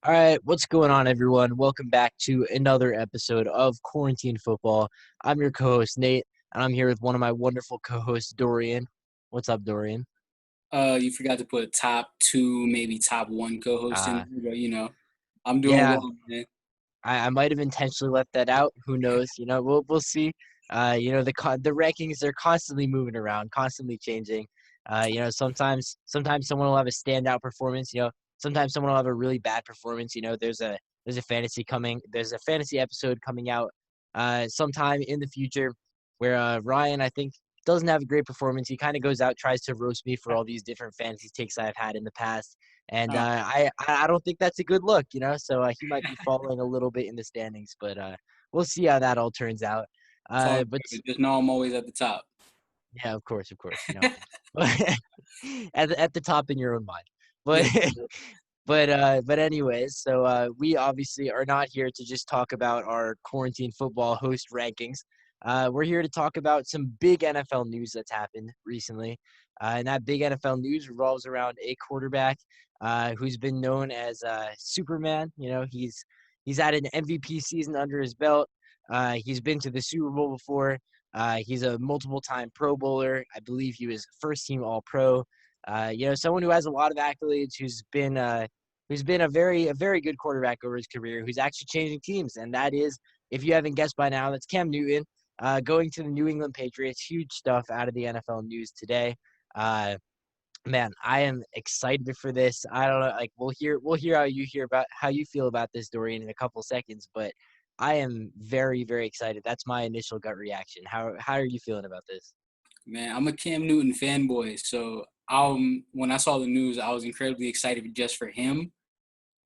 All right, what's going on, everyone? Welcome back to another episode of Quarantine Football. I'm your co-host Nate, and I'm here with one of my wonderful co-hosts, Dorian. What's up, Dorian? You forgot to put top two, maybe top one co-host in Uh, there, but I'm doing yeah, well, man. I might have intentionally left that out. Who knows? We'll see. The rankings are constantly moving around, constantly changing. Sometimes someone will have a standout performance. Sometimes someone will have a really bad performance. There's a fantasy episode coming out sometime in the future where Ryan, I think, doesn't have a great performance. He kind of goes out, tries to roast me for all these different fantasy takes I've had in the past. And Uh, I don't think that's a good look. So he might be falling a little bit in the standings, but we'll see how that all turns out. it's all But good. Just know I'm always at the top. yeah, of course. At the top in your own mind. But Yeah. but anyways, so we obviously are not here to just talk about our quarantine football host rankings. We're here to talk about some big NFL news that's happened recently. And that big NFL news revolves around a quarterback who's been known as Superman. He's had an MVP season under his belt. He's been to the Super Bowl before. He's a multiple time Pro Bowler. I believe he was first team All Pro. Someone who has a lot of accolades, who's been a very good quarterback over his career, who's actually changing teams, and that is, if you haven't guessed by now, that's Cam Newton, going to the New England Patriots. Huge stuff out of the NFL news today. Uh, Man, I am excited for this. I don't know, like we'll hear how you feel about this, Dorian, in a couple seconds, but I am very, very excited. That's my initial gut reaction. How are you feeling about this? Man, I'm a Cam Newton fanboy, so when I saw the news, I was incredibly excited just for him,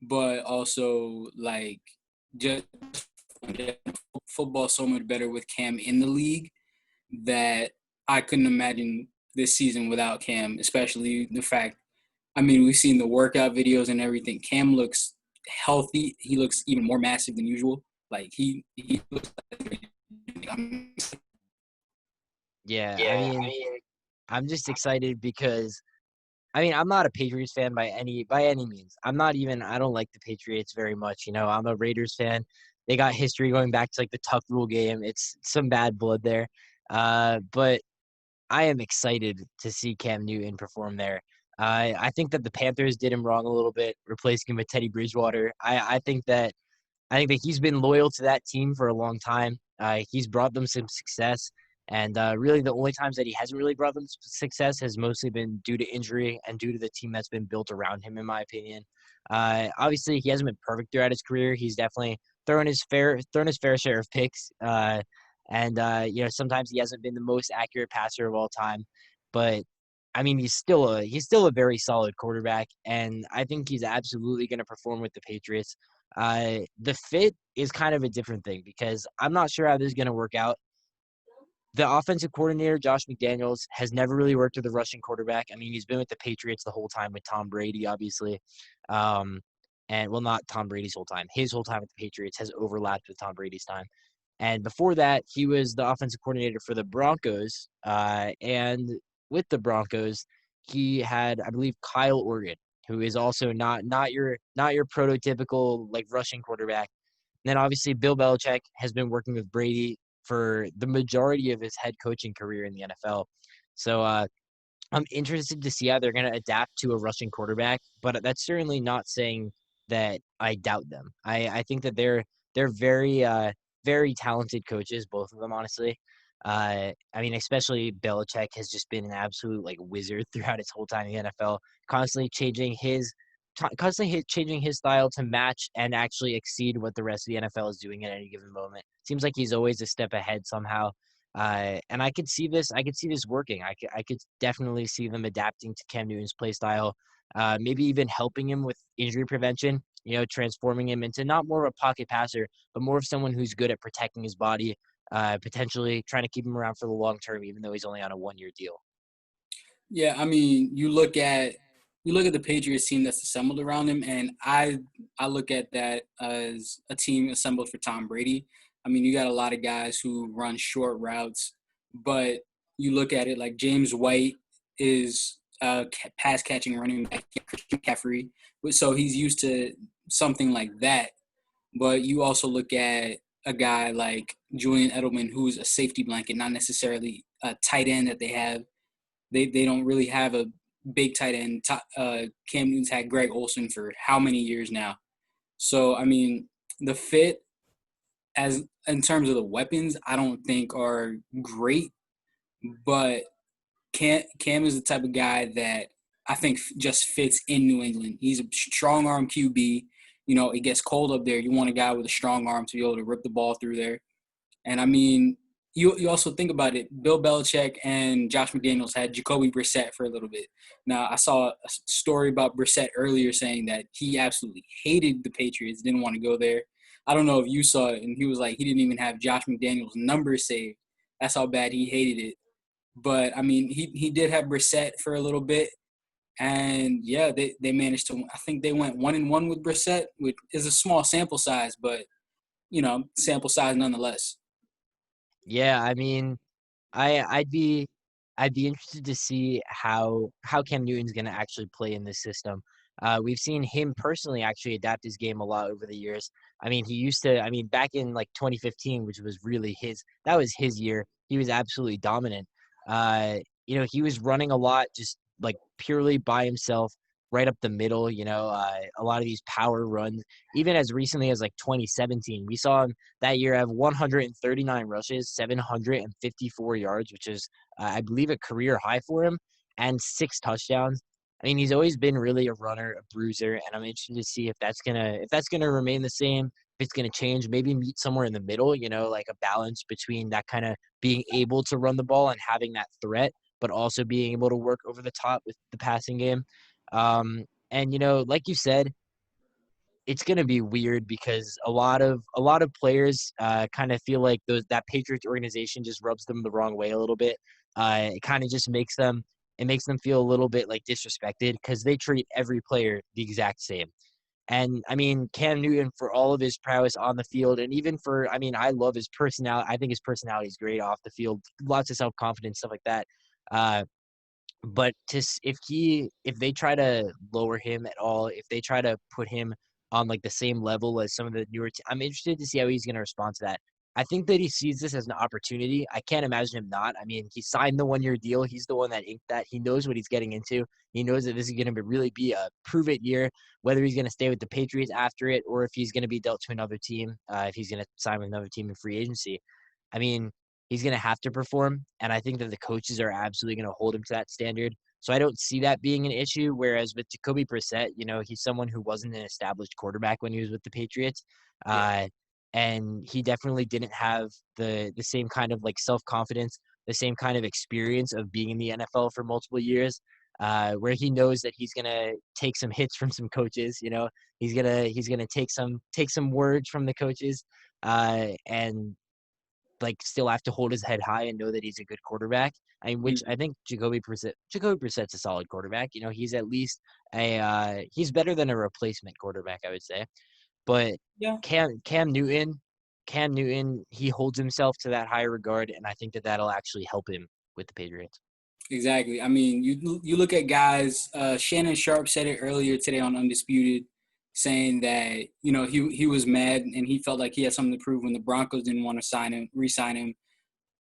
but also like just football so much better with Cam in the league that I couldn't imagine this season without Cam, especially the fact, I mean, we've seen the workout videos and everything. Cam looks healthy. He looks even more massive than usual. Like he looks like, Yeah, I yeah, mean, I'm just excited because I mean, I'm not a Patriots fan by any means. I don't like the Patriots very much. I'm a Raiders fan. They got history going back to like the Tuck Rule game. It's some bad blood there. But I am excited to see Cam Newton perform there. I think that the Panthers did him wrong a little bit, replacing him with Teddy Bridgewater. I think that he's been loyal to that team for a long time. He's brought them some success, and really the only times that he hasn't really brought them success has mostly been due to injury and due to the team that's been built around him, in my opinion. Obviously, he hasn't been perfect throughout his career. He's definitely thrown his fair share of picks, and sometimes he hasn't been the most accurate passer of all time, but. I mean, he's still a very solid quarterback, and I think he's absolutely going to perform with the Patriots. The fit is kind of a different thing because I'm not sure how this is going to work out. The offensive coordinator, Josh McDaniels, has never really worked with a Russian quarterback. I mean, he's been with the Patriots the whole time with Tom Brady, obviously. Um, and well, not Tom Brady's whole time. His whole time with the Patriots has overlapped with Tom Brady's time. And before that, he was the offensive coordinator for the Broncos. And with the Broncos, he had, I believe, Kyle Organ, who is also not your prototypical like Russian quarterback. And then obviously Bill Belichick has been working with Brady for the majority of his head coaching career in the NFL. So I'm interested to see how they're going to adapt to a Russian quarterback, but that's certainly not saying that I doubt them. I think that they're very talented coaches, both of them, honestly. I mean, especially Belichick has just been an absolute like wizard throughout his whole time in the NFL, constantly changing his style to match and actually exceed what the rest of the NFL is doing at any given moment. Seems like he's always a step ahead somehow. And I could see this. I could see this working. I could definitely see them adapting to Cam Newton's play style. Maybe even helping him with injury prevention. Transforming him into not more of a pocket passer, but more of someone who's good at protecting his body. Potentially trying to keep him around for the long term, even though he's only on a 1 year deal. yeah. I mean, you look at the Patriots team that's assembled around him, and I look at that as a team assembled for Tom Brady. I mean, you got a lot of guys who run short routes, but you look at it like James White is a pass catching running back, Christian McCaffrey, so he's used to something like that. But you also look at a guy like Julian Edelman, who's a safety blanket, not necessarily a tight end that they have. They don't really have a big tight end. Cam Newton's had Greg Olsen for how many years now? So I mean, the fit as in terms of the weapons, I don't think are great. But Cam is the type of guy that I think just fits in New England. He's a strong arm QB. You know, it gets cold up there. You want a guy with a strong arm to be able to rip the ball through there. And I mean, you also think about it. Bill Belichick and Josh McDaniels had Jacoby Brissett for a little bit. Now, I saw a story about Brissett earlier saying that he absolutely hated the Patriots, didn't want to go there. I don't know if you saw it, and he was like, he didn't even have Josh McDaniels' number saved. That's how bad he hated it. But I mean, he did have Brissett for a little bit, and yeah, they managed to. I think they went 1-1 with Brissett, which is a small sample size, but sample size nonetheless. Yeah, I mean, I'd be interested to see how Cam Newton's going to actually play in this system. We've seen him personally actually adapt his game a lot over the years. I mean, he used to. I mean, back in like 2015, which was really that was his year. He was absolutely dominant. Uh, he was running a lot, just like purely by himself, right up the middle. A lot of these power runs. Even as recently as like 2017, we saw him that year have 139 rushes, 754 yards, which is I believe a career high for him, and 6 touchdowns. I mean, he's always been really a runner, a bruiser, and I'm interested to see if that's gonna remain the same, if it's gonna change, maybe meet somewhere in the middle, like a balance between that kind of being able to run the ball and having that threat, but also being able to work over the top with the passing game. And like you said, it's going to be weird because a lot of players kind of feel like that Patriots organization just rubs them the wrong way a little bit. It kind of just makes them feel a little bit like disrespected because they treat every player the exact same. And I mean, Cam Newton, for all of his prowess on the field, and even I mean, I love his personality. I think his personality is great off the field, lots of self confidence, stuff like that. Uh, but if they try to lower him at all, if they try to put him on like the same level as some of the newer, I'm interested to see how he's going to respond to that. I think that he sees this as an opportunity. I can't imagine him not. I mean, he signed the 1 year deal. He's the one that inked that. He knows what he's getting into. He knows that this is going to really be a prove it year, whether he's going to stay with the Patriots after it or if he's going to be dealt to another team, if he's going to sign with another team in free agency. I mean, he's going to have to perform. And I think that the coaches are absolutely going to hold him to that standard. So I don't see that being an issue. Whereas with Jacoby Brissett, he's someone who wasn't an established quarterback when he was with the Patriots. Yeah. And he definitely didn't have the same kind of like self-confidence, the same kind of experience of being in the NFL for multiple years, where he knows that he's gonna take some hits from some coaches. He's gonna take some words from the coaches, and like still have to hold his head high and know that he's a good quarterback. Which I Mhm. think Jacoby Brissett's a solid quarterback. He's at least he's better than a replacement quarterback, I would say. But Yeah. Cam Newton, he holds himself to that high regard, and I think that that'll actually help him with the Patriots. Exactly. I mean, you look at guys. Shannon Sharp said it earlier today on Undisputed, saying that he was mad and he felt like he had something to prove when the Broncos didn't want to re-sign him.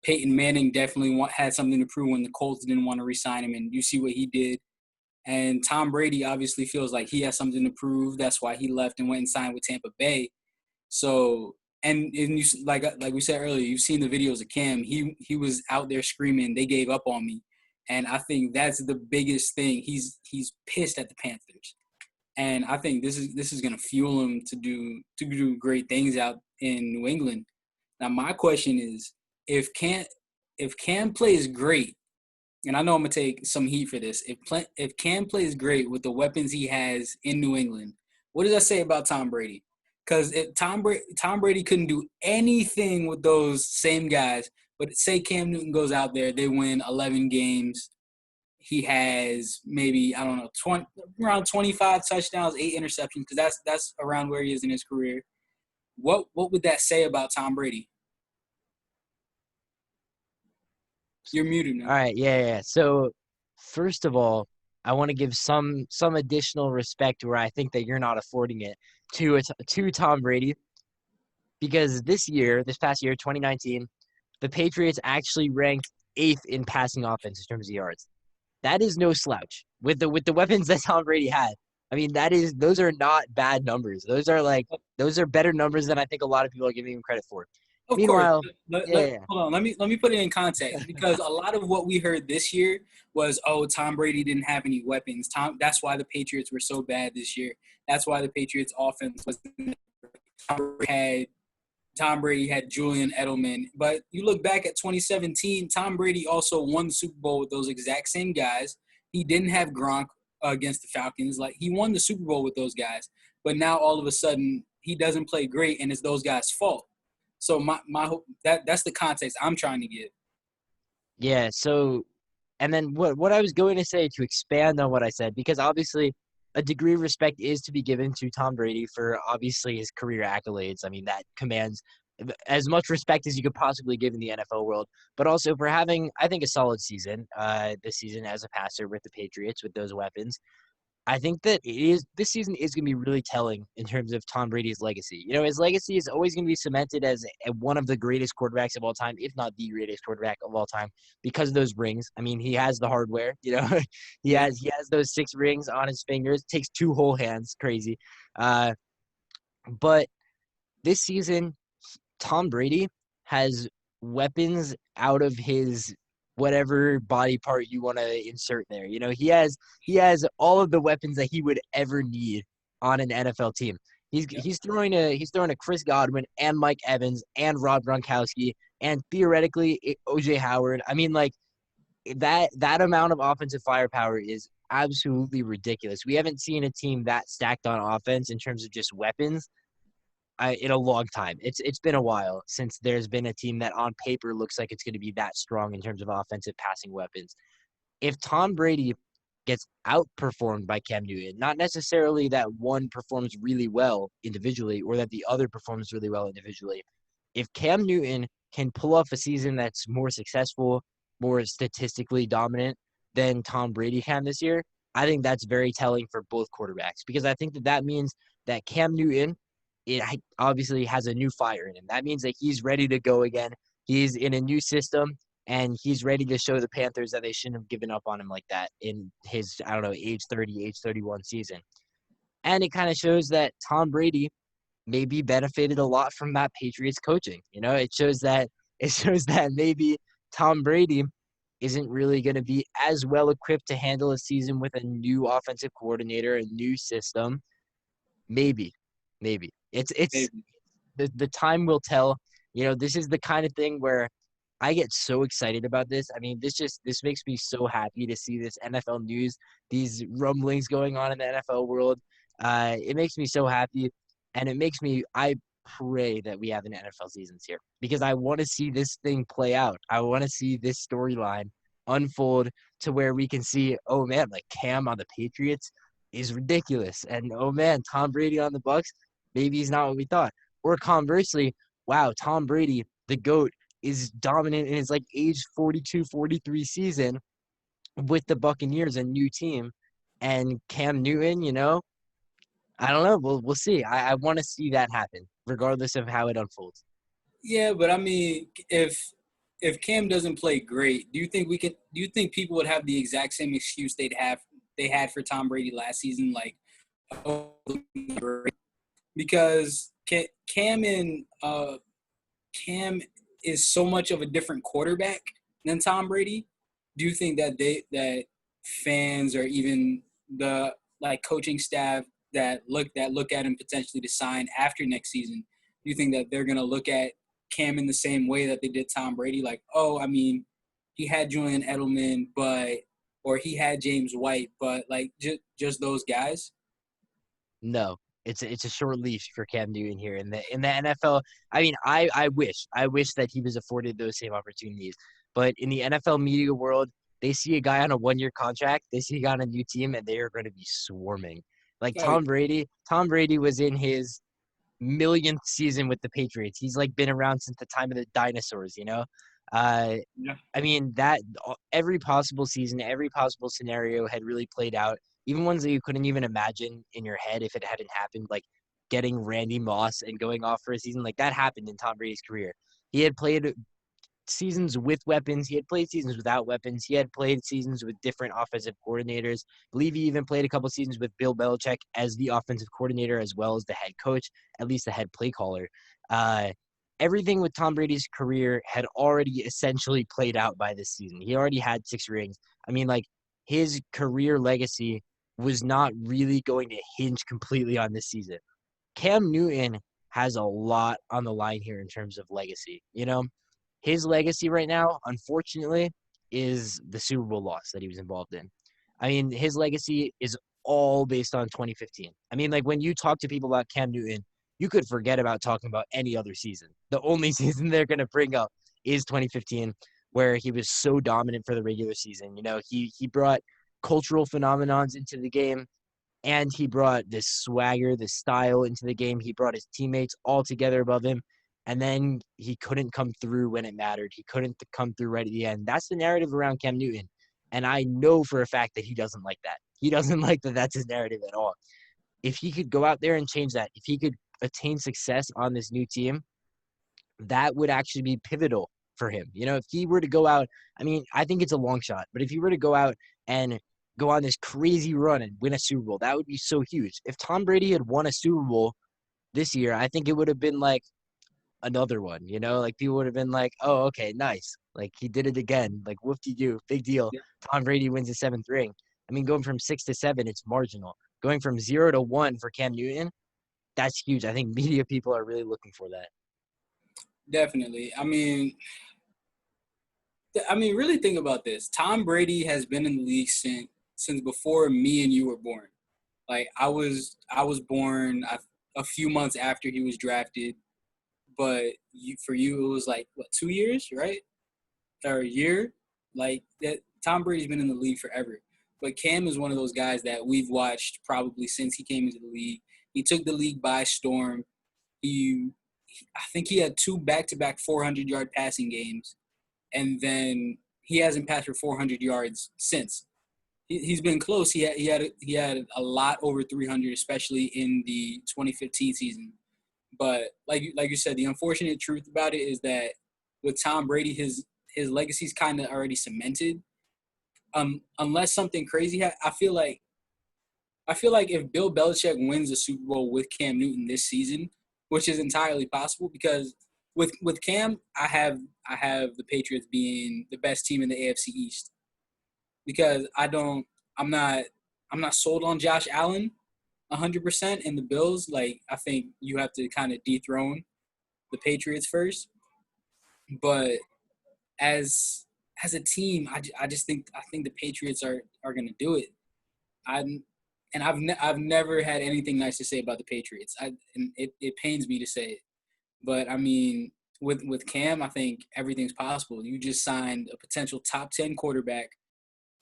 Peyton Manning definitely had something to prove when the Colts didn't want to re-sign him, and you see what he did. And Tom Brady obviously feels like he has something to prove. That's why he left and went and signed with Tampa Bay. So and like we said earlier, you've seen the videos of Cam. He was out there screaming, "They gave up on me," and I think that's the biggest thing. He's pissed at the Panthers, and I think this is going to fuel him to do great things out in New England. Now my question is, if Cam plays great, and I know I'm gonna take some heat for this. If Cam plays great with the weapons he has in New England, what does that say about Tom Brady? Because Tom Brady couldn't do anything with those same guys. But say Cam Newton goes out there, they win 11 games. He has maybe I don't know around 25 touchdowns, 8 interceptions. Because that's around where he is in his career. What would that say about Tom Brady? You're muted All now. right, yeah, yeah. So first of all, I want to give some additional respect where I think that you're not affording it to Tom Brady, because this past year, 2019, the Patriots actually ranked eighth in passing offense in terms of yards. That is no slouch with the weapons that Tom Brady had. I mean, those are not bad numbers. Those are better numbers than I think a lot of people are giving him credit for. Of course. Meanwhile, yeah, Hold on. Let me put it in context, because a lot of what we heard this year was, oh, Tom Brady didn't have any weapons. That's why the Patriots were so bad this year. That's why the Patriots offense was had Tom Brady had Julian Edelman. But you look back at 2017, Tom Brady also won the Super Bowl with those exact same guys. He didn't have Gronk against the Falcons. Like, he won the Super Bowl with those guys. But now all of a sudden he doesn't play great, and it's those guys' fault. So that's the context I'm trying to get. yeah. So, and then what I was going to say to expand on what I said, because obviously a degree of respect is to be given to Tom Brady for obviously his career accolades. I mean, that commands as much respect as you could possibly give in the NFL world, but also for having, I think, a solid season this season as a passer with the Patriots with those weapons. I think that this season is going to be really telling in terms of Tom Brady's legacy. You know, his legacy is always going to be cemented as one of the greatest quarterbacks of all time, if not the greatest quarterback of all time, because of those rings. I mean, he has the hardware. You know, Yeah, he has those 6 rings on his fingers. Takes 2 whole hands, crazy. Uh, but this season, Tom Brady has weapons out of his whatever body part you want to insert there. You know, he has all of the weapons that he would ever need on an NFL team. yeah, He's throwing a Chris Godwin and Mike Evans and Rob Gronkowski and theoretically OJ Howard. I mean, like that amount of offensive firepower is absolutely ridiculous. We haven't seen a team that stacked on offense in terms of just weapons in a long time. It's been a while since there's been a team that on paper looks like it's going to be that strong in terms of offensive passing weapons. If Tom Brady gets outperformed by Cam Newton, not necessarily that one performs really well individually or that the other performs really well individually. If Cam Newton can pull off a season that's more successful, more statistically dominant than Tom Brady can this year, I think that's very telling for both quarterbacks, because I think that means that Cam Newton it obviously has a new fire in him. That means that he's ready to go again. He's in a new system, and he's ready to show the Panthers that they shouldn't have given up on him like that in his, I don't know, age 30, age 31 season. And it kind of shows that Tom Brady maybe benefited a lot from that Patriots coaching. You know, it shows that maybe Tom Brady isn't really going to be as well equipped to handle a season with a new offensive coordinator, a new system. Maybe, maybe it's maybe. the time will tell. You know, this is the kind of thing where I get so excited about this. I mean, this makes me so happy to see this NFL news, these rumblings going on in the NFL world. It makes me so happy, and it makes me. I pray that we have an NFL season here, because I want to see this thing play out. I want to see this storyline unfold to where we can see, oh man, like Cam on the Patriots is ridiculous, and oh man, Tom Brady on the Bucks, maybe he's not what we thought. Or conversely, wow, Tom Brady, the GOAT, is dominant in his like age 42, 43 season with the Buccaneers, a new team. And Cam Newton, you know, I don't know. We'll see. I want to see that happen, regardless of how it unfolds. Yeah, but I mean, if Cam doesn't play great, do you think people would have the exact same excuse they had for Tom Brady last season, like, oh, because Cam is so much of a different quarterback than Tom Brady. Do you think that that fans or even the like coaching staff that look at him potentially to sign after next season, do you think that they're gonna look at Cam in the same way that they did Tom Brady? Like, oh, I mean, he had Julian Edelman, or he had James White, but like just those guys. No, it's a short leash for Cam Newton here in the NFL. I mean, I wish that he was afforded those same opportunities. But in the NFL media world, they see a guy on a 1-year contract, they see a guy on a new team, and they are going to be swarming. Like Oh, Tom Brady was in his millionth season with the Patriots. He's like been around since the time of the dinosaurs, you know. Yeah. I mean, that every possible season, every possible scenario had really played out, even ones that you couldn't even imagine in your head if it hadn't happened, like getting Randy Moss and going off for a season. Like that happened in Tom Brady's career. He had played seasons with weapons. He had played seasons without weapons. He had played seasons with different offensive coordinators. I believe he even played a couple seasons with Bill Belichick as the offensive coordinator as well as the head coach, at least the head play caller. Uh, Everything with Tom Brady's career had already essentially played out by this season. He already had 6 rings. I mean, like his career legacy was not really going to hinge completely on this season. Cam Newton has a lot on the line here in terms of legacy. You know, his legacy right now, unfortunately, is the Super Bowl loss that he was involved in. I mean, his legacy is all based on 2015. I mean, like when you talk to people about Cam Newton, you could forget about talking about any other season. The only season they're going to bring up is 2015, where he was so dominant for the regular season. You know, he brought cultural phenomenons into the game, and he brought this swagger, this style into the game. He brought his teammates all together above him. And then he couldn't come through when it mattered. He couldn't come through right at the end. That's the narrative around Cam Newton. And I know for a fact that he doesn't like that. He doesn't like that that's his narrative at all. If he could go out there and change that, if he could attain success on this new team, that would actually be pivotal for him. You know, if he were to go out, I mean, I think it's a long shot, but if he were to go out and go on this crazy run and win a Super Bowl, that would be so huge. If Tom Brady had won a Super Bowl this year, I think it would have been like another one, you know, like people would have been like, oh, okay, nice. Like he did it again. Like whoop-de-doo, big deal. Yeah. Tom Brady wins his 7th ring. I mean, going from 6 to 7, it's marginal. Going from 0 to 1 for Cam Newton, that's huge. I think media people are really looking for that. Definitely. Really think about this. Tom Brady has been in the league since before me and you were born. Like I was born a few months after he was drafted, but for you it was like what 2 years, right? Or a year? Like that. Tom Brady's been in the league forever. But Cam is one of those guys that we've watched probably since he came into the league. He took the league by storm. He, I think he had two back-to-back 400-yard passing games, and then he hasn't passed for 400 yards since. He's been close. He had a lot over 300, especially in the 2015 season. But like you said, the unfortunate truth about it is that with Tom Brady, his legacy's kind of already cemented. Unless something crazy, I feel like if Bill Belichick wins the Super Bowl with Cam Newton this season, which is entirely possible, because with Cam, I have the Patriots being the best team in the AFC East, because I'm not sold on Josh Allen 100% in the Bills. Like I think you have to kind of dethrone the Patriots first, but as as a team, I think the Patriots are going to do it. I and I've never had anything nice to say about the Patriots. And it pains me to say it, but I mean, with Cam, I think everything's possible. You just signed a potential top 10 quarterback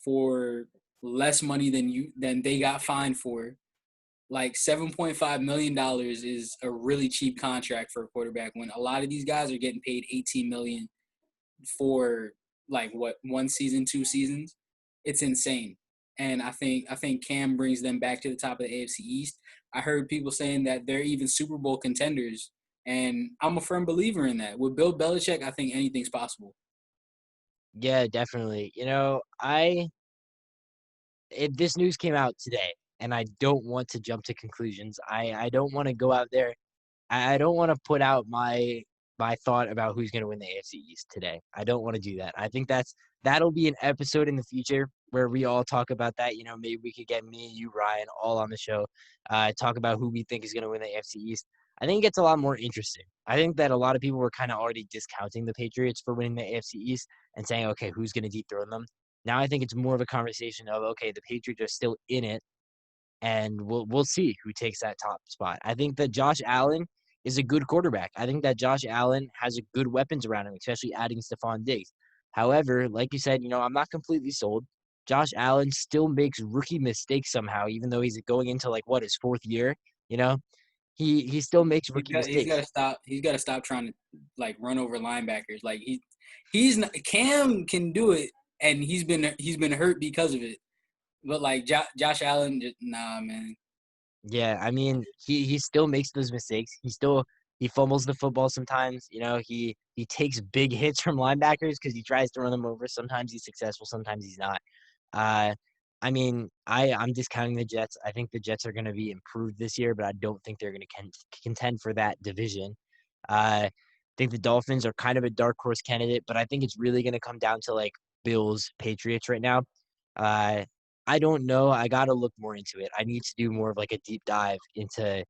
for less money than they got fined for. Like $7.5 million is a really cheap contract for a quarterback when a lot of these guys are getting paid 18 million for like what, 1 season, 2 seasons. It's insane. And I think Cam brings them back to the top of the AFC East. I heard people saying that they're even Super Bowl contenders, and I'm a firm believer in that. With Bill Belichick, I think anything's possible. Yeah, definitely. You know, if this news came out today, and I don't want to jump to conclusions. I don't want to go out there. I don't want to put out my thought about who's going to win the AFC East today. I don't want to do that. I think that'll be an episode in the future where we all talk about that. You know, maybe we could get me, you, Ryan, all on the show, talk about who we think is going to win the AFC East. I think it gets a lot more interesting. I think that a lot of people were kind of already discounting the Patriots for winning the AFC East and saying, okay, who's going to dethrone them? Now I think it's more of a conversation of, okay, the Patriots are still in it, and we'll see who takes that top spot. I think that Josh Allen is a good quarterback. I think that Josh Allen has a good weapons around him, especially adding Stephon Diggs. However, like you said, you know, I'm not completely sold. Josh Allen still makes rookie mistakes somehow, even though he's going into like what, his 4th year. You know, he still makes He's rookie got he's got mistakes. to stop. He's got to stop trying to like run over linebackers. Like Cam can do it, and he's been hurt because of it. But like Josh Allen, nah, man. Yeah, I mean, he still makes those mistakes. He fumbles the football sometimes. He takes big hits from linebackers because he tries to run them over. Sometimes he's successful, sometimes he's not. Uh, I mean, I'm discounting the Jets. I think the Jets are going to be improved this year, but I don't think they're going to contend for that division. I think the Dolphins are kind of a dark horse candidate, but I think it's really going to come down to like Bills, Patriots right now. Uh, I don't know. I got to look more into it. I need to do more of like a deep dive into,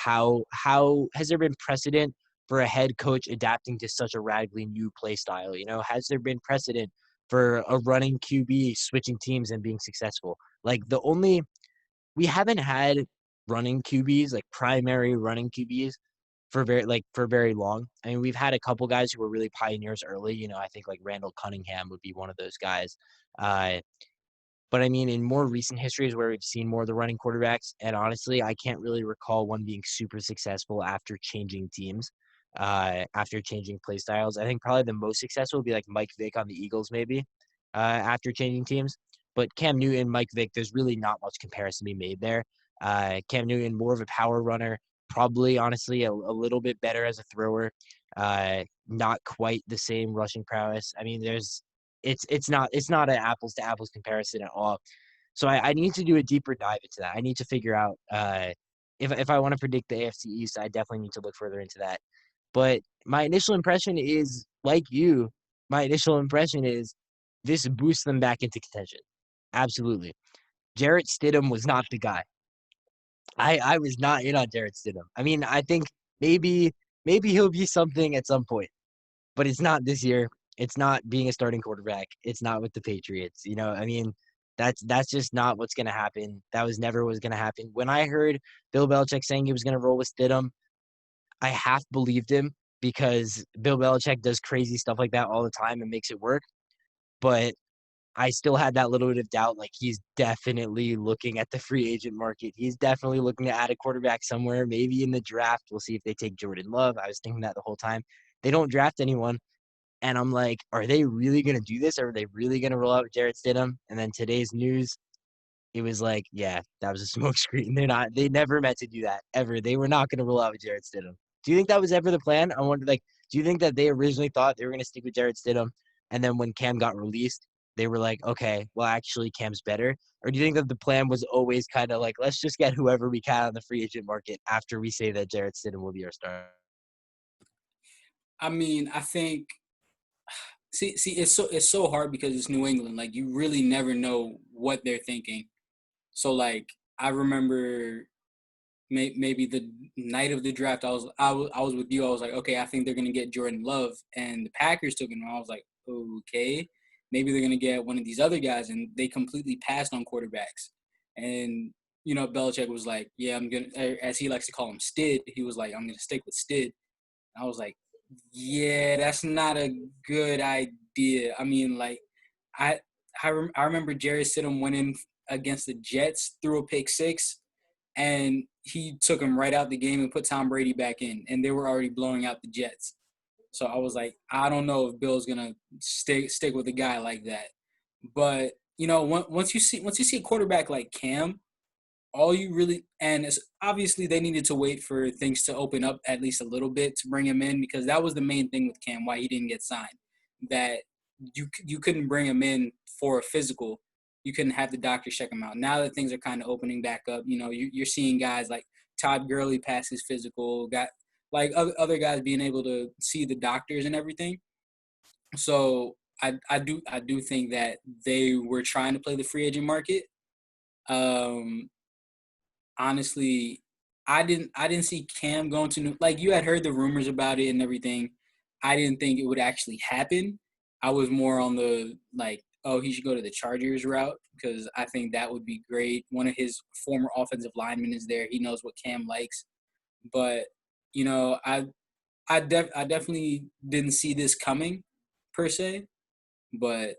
how has there been precedent for a head coach adapting to such a radically new play style? Has there been precedent for a running QB switching teams and being successful? Like we haven't had running QBs, like primary running QBs for very long. I mean, we've had a couple guys who were really pioneers early. I think like Randall Cunningham would be one of those guys. Uh, but I mean, in more recent histories where we've seen more of the running quarterbacks, and honestly, I can't really recall one being super successful after changing teams, after changing play styles. I think probably the most successful would be like Mike Vick on the Eagles, maybe, after changing teams. But Cam Newton, Mike Vick, there's really not much comparison to be made there. Cam Newton, more of a power runner, probably honestly a little bit better as a thrower, not quite the same rushing prowess. I mean, it's not an apples to apples comparison at all. So I need to do a deeper dive into that. I need to figure out if I want to predict the AFC East, I definitely need to look further into that. But my initial impression is like you. My initial impression is this boosts them back into contention. Absolutely. Jarrett Stidham was not the guy. I was not in on Jarrett Stidham. I mean, I think maybe he'll be something at some point, but it's not this year. It's not being a starting quarterback. It's not with the Patriots. I mean, that's just not what's going to happen. That was never what's going to happen. When I heard Bill Belichick saying he was going to roll with Stidham, I half believed him because Bill Belichick does crazy stuff like that all the time and makes it work. But I still had that little bit of doubt. Like, he's definitely looking at the free agent market. He's definitely looking to add a quarterback somewhere, maybe in the draft. We'll see if they take Jordan Love. I was thinking that the whole time. They don't draft anyone. And I'm like, are they really going to do this? Are they really going to roll out Jarrett Stidham? And then today's news, it was like, yeah, that was a smokescreen. They never meant to do that ever. They were not going to roll out with Jarrett Stidham. Do you think that was ever the plan? I wonder, like, do you think that they originally thought they were going to stick with Jarrett Stidham? And then when Cam got released, they were like, okay, well, actually, Cam's better. Or do you think that the plan was always kind of like, let's just get whoever we can on the free agent market after we say that Jarrett Stidham will be our starter? I mean, I think see, it's so hard because it's New England. Like you really never know what they're thinking. So like I remember maybe the night of the draft, I was with you. I was like, okay, I think they're gonna get Jordan Love, and the Packers took him. I was like, okay, maybe they're gonna get one of these other guys, and they completely passed on quarterbacks. And Belichick was like, yeah, I'm gonna, as he likes to call him, Stid. He was like, I'm gonna stick with Stid. I was like, yeah, that's not a good idea. I mean, like, I I remember Jerry Stidham went in against the Jets, threw a pick six, and he took him right out the game and put Tom Brady back in, and they were already blowing out the Jets. So I was like, I don't know if Bill's gonna stick with a guy like that. But once you see a quarterback like Cam, all you really and it's obviously they needed to wait for things to open up at least a little bit to bring him in because that was the main thing with Cam why he didn't get signed. That you couldn't bring him in for a physical. You couldn't have the doctor check him out. Now that things are kind of opening back up, you're seeing guys like Todd Gurley pass his physical, got like other guys being able to see the doctors and everything. So I do think that they were trying to play the free agent market. Um, honestly, I didn't see Cam going to like you had heard the rumors about it and everything. I didn't think it would actually happen. I was more on the like, oh, he should go to the Chargers route because I think that would be great. One of his former offensive linemen is there. He knows what Cam likes. But I definitely didn't see this coming per se. But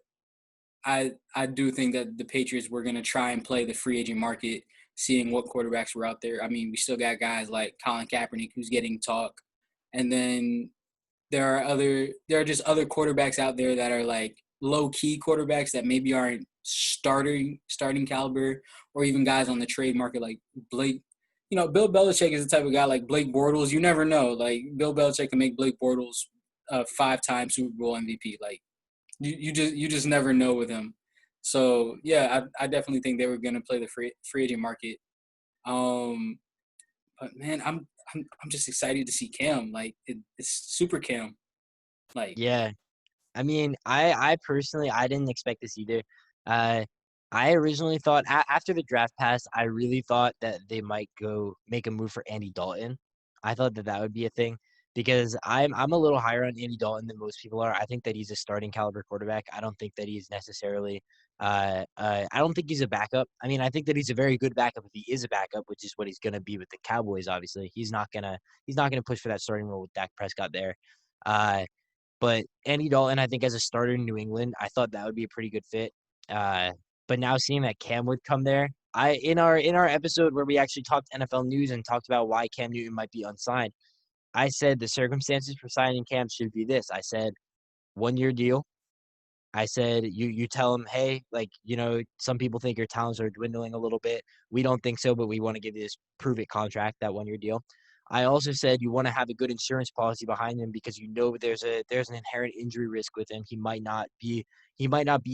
I do think that the Patriots were going to try and play the free agent market, seeing what quarterbacks were out there. I mean, we still got guys like Colin Kaepernick who's getting talk, and then there are just other quarterbacks out there that are like low key quarterbacks that maybe aren't starting caliber, or even guys on the trade market like Blake. You know, Bill Belichick is the type of guy like Blake Bortles. You never know. Like Bill Belichick can make Blake Bortles a 5-time Super Bowl MVP. Like you just never know with him. So yeah, I definitely think they were gonna play the free agent market. Um, but man, I'm just excited to see Cam. Like it's super Cam. Like Yeah. I mean, I personally I didn't expect this either. Uh, I originally thought after the draft pass, I really thought that they might go make a move for Andy Dalton. I thought that that would be a thing because I'm a little higher on Andy Dalton than most people are. I think that he's a starting caliber quarterback. I don't think that he's necessarily. I don't think he's a backup. I mean, I think that he's a very good backup if he is a backup, which is what he's gonna be with the Cowboys. Obviously, he's not gonna push for that starting role with Dak Prescott there. Uh, but Andy Dalton, I think as a starter in New England, I thought that would be a pretty good fit. Uh, but now seeing that Cam would come there, I in our episode where we actually talked NFL news and talked about why Cam Newton might be unsigned, I said the circumstances for signing Cam should be this. I said 1 year deal. I said, you tell him, hey, like, some people think your talents are dwindling a little bit. We don't think so, but we want to give you this prove it contract, that 1 year deal. I also said you want to have a good insurance policy behind him because there's an inherent injury risk with him. He might not be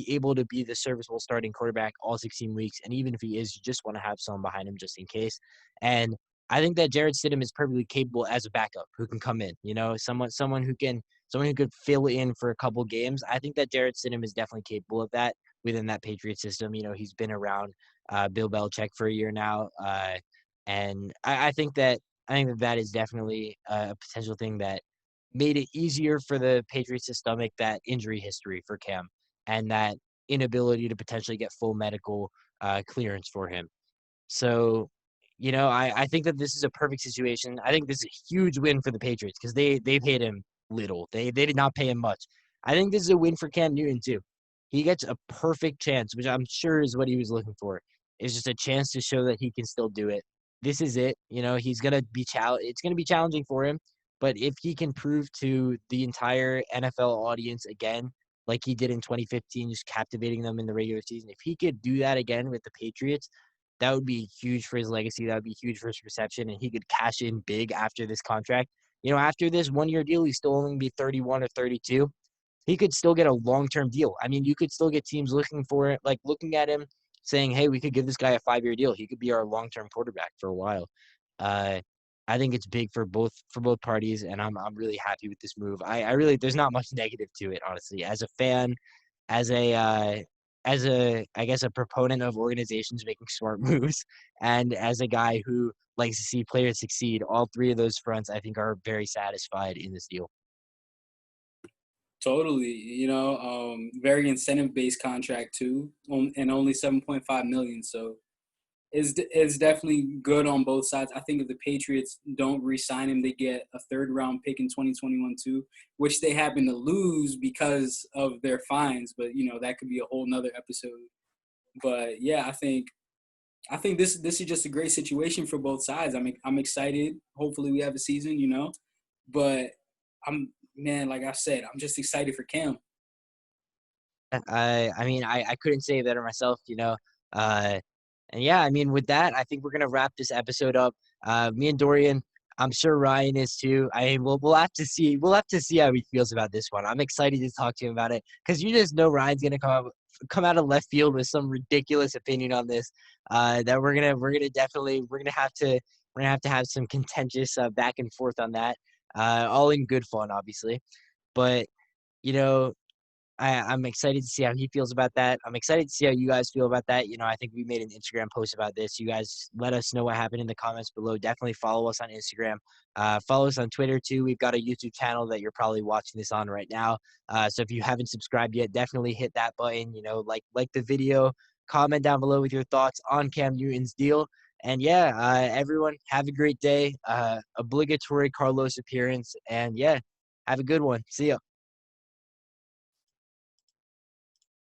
able to be the serviceable starting quarterback all 16 weeks. And even if he is, you just want to have someone behind him just in case. And I think that Jared Stidham is perfectly capable as a backup who can come in, someone who could fill in for a couple games. I think that Jared Stidham is definitely capable of that within that Patriot system. He's been around Bill Belichick for a year now, and I think that that is definitely a potential thing that made it easier for the Patriots to stomach that injury history for Cam and that inability to potentially get full medical clearance for him. So, I think that this is a perfect situation. I think this is a huge win for the Patriots because they paid him little. They did not pay him much. I think this is a win for Cam Newton too. He gets a perfect chance, which I'm sure is what he was looking for. It's just a chance to show that he can still do it. This is it. He's gonna be it's gonna be challenging for him. But if he can prove to the entire NFL audience again, like he did in 2015, just captivating them in the regular season, if he could do that again with the Patriots, that would be huge for his legacy. That would be huge for his perception, and he could cash in big after this contract. After this 1 year deal, he's still only be 31 or 32. He could still get a long-term deal. I mean, you could still get teams looking for it, like looking at him, saying, "Hey, we could give this guy a 5 year deal. He could be our long-term quarterback for a while." Uh, I think it's big for both parties, and I'm really happy with this move. I really there's not much negative to it, honestly. As a fan, as a I guess a proponent of organizations making smart moves, and as a guy who likes to see players succeed, all three of those fronts I think are very satisfied in this deal. totally, very incentive based contract too, and only 7.5 million. So is definitely good on both sides. I think if the Patriots don't re-sign him, they get a third round pick in 2021 too, which they happen to lose because of their fines. But that could be a whole nother episode. But yeah, I think this is just a great situation for both sides. I'm excited. Hopefully we have a season, but man, like I said, I'm just excited for Cam. I mean, I couldn't say it better myself, Uh, and yeah, I mean, with that, I think we're gonna wrap this episode up. Me and Dorian, I'm sure Ryan is too. We'll have to see. We'll have to see how he feels about this one. I'm excited to talk to him about it because you just know Ryan's gonna come out of left field with some ridiculous opinion on this. That we're gonna have to have some contentious back and forth on that. All in good fun, obviously. But you know, I'm excited to see how he feels about that. I'm excited to see how you guys feel about that. I think we made an Instagram post about this. You guys let us know what happened in the comments below. Definitely follow us on Instagram. Follow us on Twitter too. We've got a YouTube channel that you're probably watching this on right now. So if you haven't subscribed yet, definitely hit that button. Like the video, comment down below with your thoughts on Cam Newton's deal. And yeah, everyone have a great day. Obligatory Carlos appearance. And yeah, have a good one. See ya.